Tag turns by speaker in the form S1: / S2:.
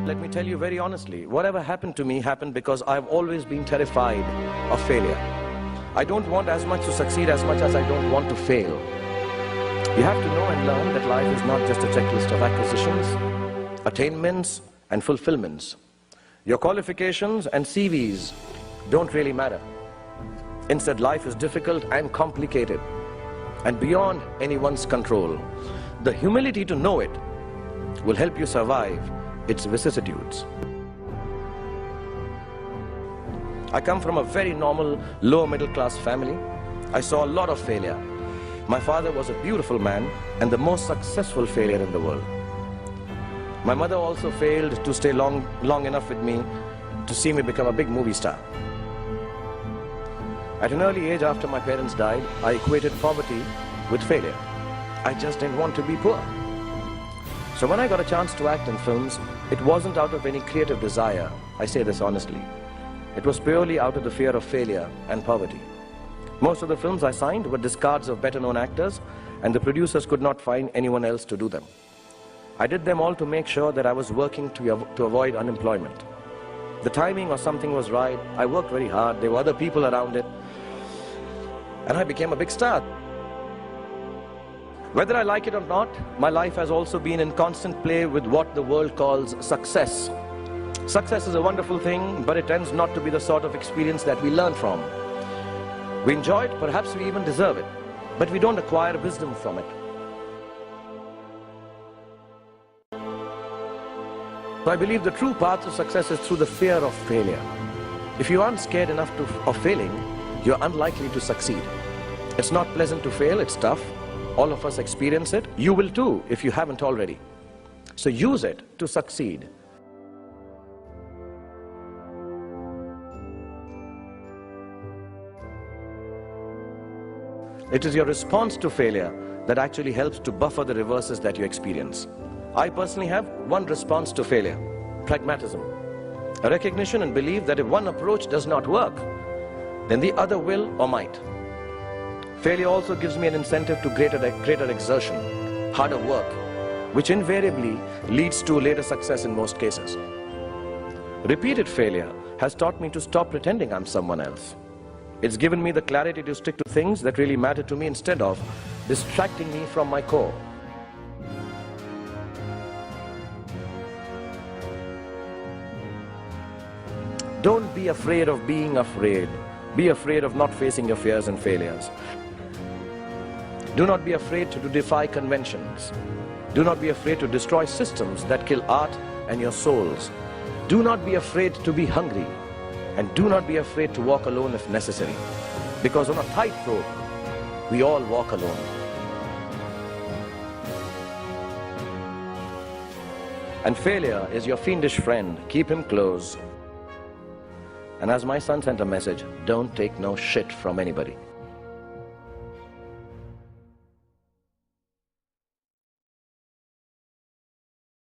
S1: let me tell you very honestly, whatever happened to me happened because I've always been terrified of failure. I don't want as much to succeed as much as I don't want to fail. You have to know and learn that life is not just a checklist of acquisitions, attainments and fulfillments. Your qualifications and CVs don't really matter. Instead, life is difficult and complicated and beyond anyone's control. The humility to know it will help you survive its vicissitudes. I come from a very normal, lower middle class family. I saw a lot of failure. My father was a beautiful man and the most successful failure in the world. My mother also failed to stay long enough with me to see me become a big movie star. At an early age after my parents died, I equated poverty with failure. I just didn't want to be poor. So when I got a chance to act in films, it wasn't out of any creative desire. I say this honestly. It was purely out of the fear of failure and poverty. Most of the films I signed were discards of better-known actors, and the producers could not find anyone else to do them. I did them all to make sure that I was working to avoid unemployment. The timing or something was right. I worked very hard. There were other people around it. And I became a big star. Whether I like it or not, my life has also been in constant play with what the world calls success. Success is a wonderful thing, but it tends not to be the sort of experience that we learn from. We enjoy it, perhaps we even deserve it, but we don't acquire wisdom from it. So I believe the true path to success is through the fear of failure. If you aren't scared enough of failing, you're unlikely to succeed. It's not pleasant to fail, it's tough. All of us experience it. You will too, if you haven't already. So use it to succeed. It is your response to failure that actually helps to buffer the reverses that you experience. I personally have one response to failure: pragmatism. A recognition and belief that if one approach does not work, then the other will or might. Failure also gives me an incentive to greater exertion, harder work, which invariably leads to later success in most cases. Repeated failure has taught me to stop pretending I'm someone else. It's given me the clarity to stick to things that really matter to me instead of distracting me from my core. Don't be afraid of being afraid. Be afraid of not facing your fears and failures. Do not be afraid to defy conventions. Do not be afraid to destroy systems that kill art and your souls. Do not be afraid to be hungry. And do not be afraid to walk alone if necessary. Because on a tightrope, we all walk alone. And failure is your fiendish friend. Keep him close. And as my son sent a message, don't take no shit from anybody.